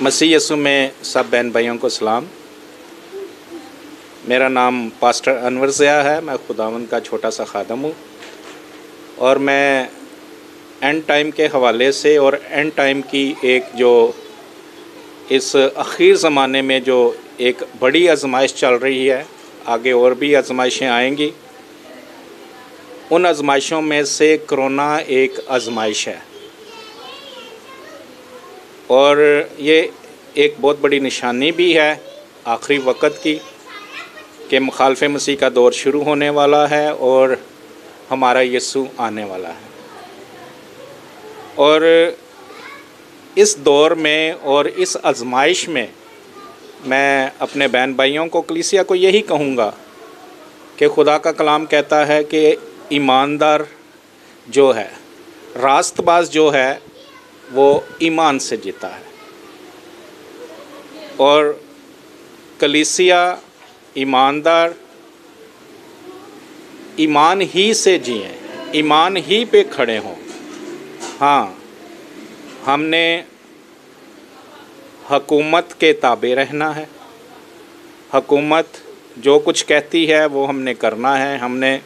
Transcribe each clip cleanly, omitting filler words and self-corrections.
मसीह यसु में सब बहन भाइयों को सलाम। मेरा नाम पास्टर अनवर ज़िया है। मैं खुदावंद का छोटा सा खादम हूँ और मैं एंड टाइम के हवाले से और एंड टाइम की एक जो इस आखिर ज़माने में जो एक बड़ी आजमाइश चल रही है, आगे और भी आजमाइशें आएंगी, उन आजमाइशों में से कोरोना एक आजमाइश है और ये एक बहुत बड़ी निशानी भी है आखिरी वक़्त की कि मुखालफ़ मसीह का दौर शुरू होने वाला है और हमारा यीशु आने वाला है। और इस दौर में और इस आजमाइश में मैं अपने बहन भाइयों को, कलीसिया को यही कहूँगा कि खुदा का कलाम कहता है कि ईमानदार जो है, रास्तबाज जो है, वो ईमान से जीता है। और कलीसिया ईमानदार ईमान ही से जिए, ईमान ही पे खड़े हों। हाँ, हमने हुकूमत के ताबे रहना है। हुकूमत जो कुछ कहती है वो हमने करना है। हमने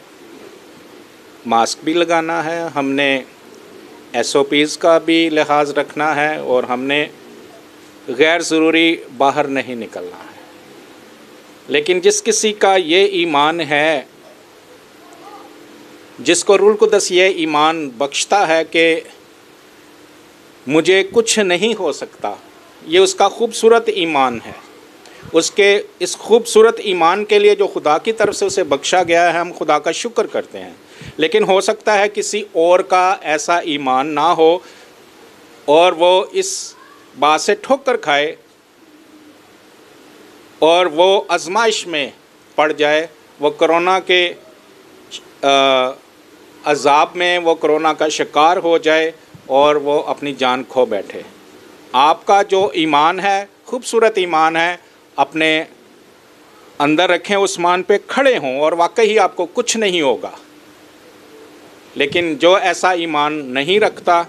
मास्क भी लगाना है, हमने SOPs का भी लिहाज रखना है और हमने गैर ज़रूरी बाहर नहीं निकलना है। लेकिन जिस किसी का ये ईमान है, जिसको रूह कुद्दस ये ईमान बख्शता है कि मुझे कुछ नहीं हो सकता, ये उसका खूबसूरत ईमान है। उसके इस खूबसूरत ईमान के लिए जो खुदा की तरफ से उसे बख्शा गया है, हम खुदा का शुक्र करते हैं। लेकिन हो सकता है किसी और का ऐसा ईमान ना हो और वो इस बात से ठोकर खाए और वो आजमाइश में पड़ जाए, वो कोरोना के अज़ाब में, वो कोरोना का शिकार हो जाए और वो अपनी जान खो बैठे। आपका जो ईमान है, खूबसूरत ईमान है, अपने अंदर रखें, उस ईमान पे खड़े हों और वाकई ही आपको कुछ नहीं होगा। लेकिन जो ऐसा ईमान नहीं रखता,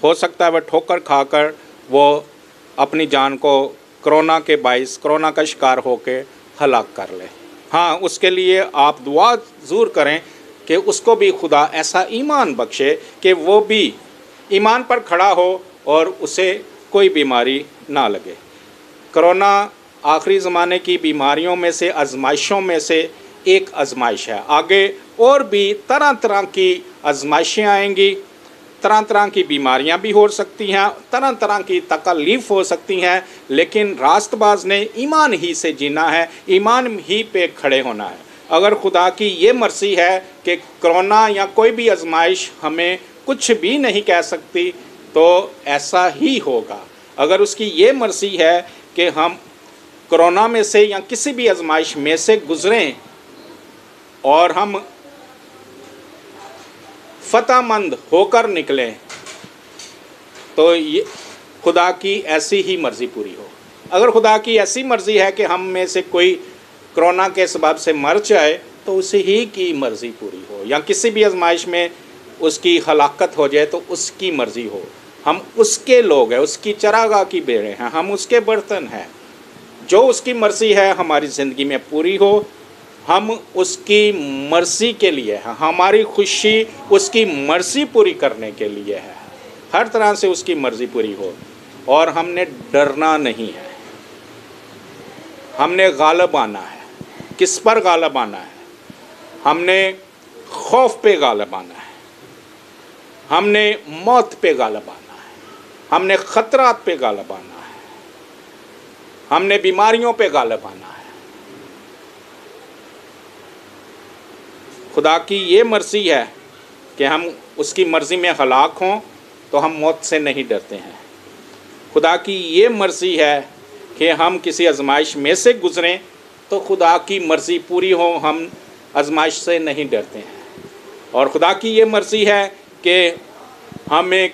हो सकता है वह ठोकर खाकर वो अपनी जान को कोरोना के बाइस, कोरोना का शिकार होकर हलाक कर ले। हाँ, उसके लिए आप दुआ ज़रूर करें कि उसको भी खुदा ऐसा ईमान बख्शे कि वो भी ईमान पर खड़ा हो और उसे कोई बीमारी ना लगे। कोरोना आखिरी ज़माने की बीमारियों में से, आजमाइशों में से एक आजमाइश है। आगे और भी तरह तरह की आजमाइशें आएंगी, तरह तरह की बीमारियां भी हो सकती हैं, तरह तरह की तकलीफ़ हो सकती हैं, लेकिन रास्तबाज ने ईमान ही से जीना है, ईमान ही पे खड़े होना है। अगर खुदा की ये मर्ज़ी है कि कोरोना या कोई भी आजमाइश हमें कुछ भी नहीं कह सकती, तो ऐसा ही होगा। अगर उसकी ये मर्ज़ी है कि हम कोरोना में से या किसी भी आजमाइश में से गुज़रें और हम फ़तहमंद होकर निकलें, तो ये खुदा की ऐसी ही मर्ज़ी पूरी हो। अगर खुदा की ऐसी मर्ज़ी है कि हम में से कोई कोरोना के सबब से मर जाए, तो उसी ही की मर्ज़ी पूरी हो। या किसी भी आजमाइश में उसकी हलाकत हो जाए, तो उसकी मर्ज़ी हो। हम उसके लोग हैं, उसकी चरागाह की भेड़ें हैं, हम उसके बर्तन हैं। जो उसकी मर्ज़ी है हमारी ज़िंदगी में पूरी हो, हम उसकी मर्ज़ी के लिए हैं। हमारी खुशी उसकी मर्ज़ी पूरी करने के लिए है। हर तरह से उसकी मर्ज़ी पूरी हो और हमने डरना नहीं है। हमने गालिब आना है। किस पर गालिब आना है? हमने खौफ पे गालिब आना है, हमने मौत पे गालिब आना है, हमने ख़तरात पे गालिब आना है, हमने बीमारियों पे गालिब आना है। खुदा की ये मर्ज़ी है कि हम उसकी मर्ज़ी में हलाक हों, तो हम मौत से नहीं डरते हैं। खुदा की ये मर्ज़ी है कि हम किसी आजमाइश में से गुज़रें, तो खुदा की मर्ज़ी पूरी हो, हम आजमाइश से नहीं डरते हैं। और खुदा की ये मर्ज़ी है कि हमें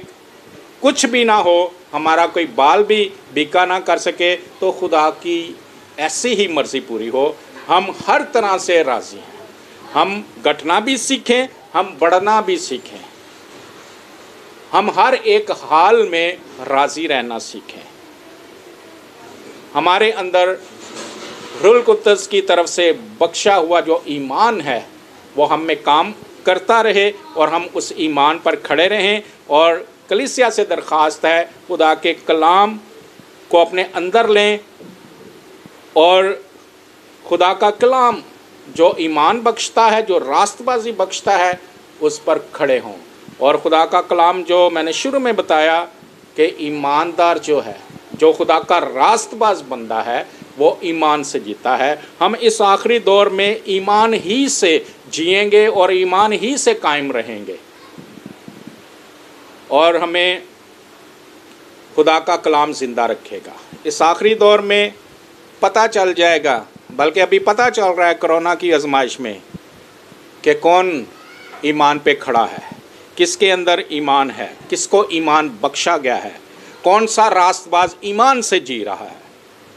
कुछ भी ना हो, हमारा कोई बाल भी बीका ना कर सके, तो खुदा की ऐसी ही मर्ज़ी पूरी हो। हम हर तरह से राज़ी हैं। हम घटना भी सीखें, हम बढ़ना भी सीखें, हम हर एक हाल में राज़ी रहना सीखें। ہمارے اندر روح القدس کی طرف سے بخشا ہوا جو ایمان ہے وہ ہم میں کام کرتا رہے اور ہم اس ایمان پر کھڑے رہیں، اور کلیسیا سے درخواست ہے خدا کے کلام کو اپنے اندر لیں اور خدا کا کلام جو ایمان بخشتا ہے، جو راست بازی بخشتا ہے، اس پر کھڑے ہوں۔ اور خدا کا کلام جو میں نے شروع میں بتایا کہ ایماندار جو ہے، جو خدا کا راست باز بندہ ہے، وہ ایمان سے جیتا ہے۔ ہم اس آخری دور میں ایمان ہی سے جئیں گے اور ایمان ہی سے قائم رہیں گے، اور ہمیں خدا کا کلام زندہ رکھے گا۔ اس آخری دور میں پتہ چل جائے گا، بلکہ ابھی پتہ چل رہا ہے کرونا کی آزمائش میں، کہ کون ایمان پہ کھڑا ہے، کس کے اندر ایمان ہے، کس کو ایمان بخشا گیا ہے، کون سا راست باز ایمان سے جی رہا ہے۔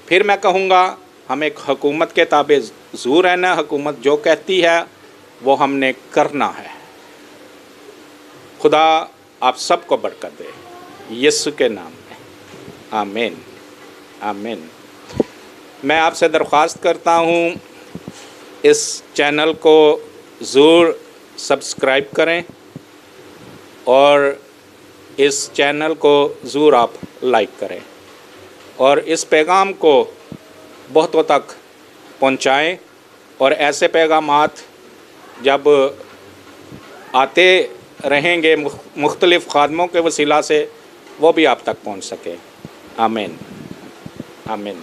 پھر میں کہوں گا ہمیں حکومت کے تابع ضرور رہنا، حکومت جو کہتی ہے وہ ہم نے کرنا ہے۔ خدا آپ سب کو برکت دے، یسوع کے نام میں، آمین آمین۔ میں آپ سے درخواست کرتا ہوں اس چینل کو ضرور سبسکرائب کریں اور اس چینل کو ضرور آپ لائک کریں، اور اس پیغام کو بہتوں تک پہنچائیں، اور ایسے پیغامات جب آتے رہیں گے مختلف خادموں کے وسیلہ سے، وہ بھی آپ تک پہنچ سکے۔ آمین آمین۔